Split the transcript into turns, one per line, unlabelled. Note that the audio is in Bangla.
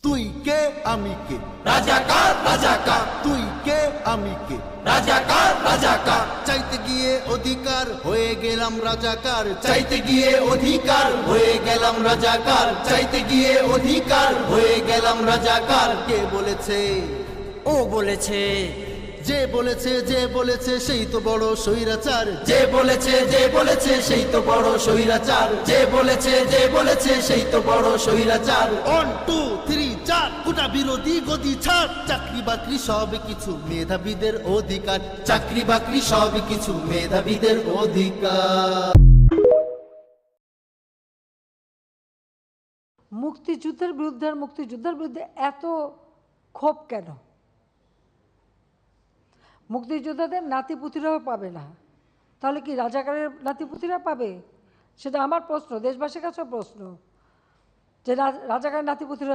তুই কে আমি কে,
রাজাকার রাজাকার,
তুই কে আমি কে,
রাজাকার রাজাকার,
চাইতে গিয়ে অধিকার হয়ে গেলাম রাজাকার,
চাইতে গিয়ে অধিকার হয়ে গেলাম রাজাকার, চাইতে গিয়ে অধিকার হয়ে গেলাম রাজাকার।
কে বলেছে,
ও বলেছে,
যে বলেছে সেই তো বড় স্বৈরাচার,
যে বলেছে সেই তো বড় স্বৈরাচার, যে বলেছে সেই তো বড় স্বৈরাচার।
1 2 3 4 কোটা বিরোধী গদি ছাড়, চাকরি বাকরি সব কিছু মেধাবীদের অধিকার,
চাকরি বাকরি সব কিছু মেধাবীদের অধিকার।
মুক্তিযুদ্ধের বিরুদ্ধে আর মুক্তিযুদ্ধের বিরুদ্ধে এত ক্ষোভ কেন? মুক্তিযোদ্ধাদের নাতিপুতিরাও পাবে না, তাহলে কি রাজাকারের নাতিপুতিরা পাবে? সেটা আমার প্রশ্ন, দেশবাসীর কাছেও প্রশ্ন, যে রাজাকারের নাতিপুতিরা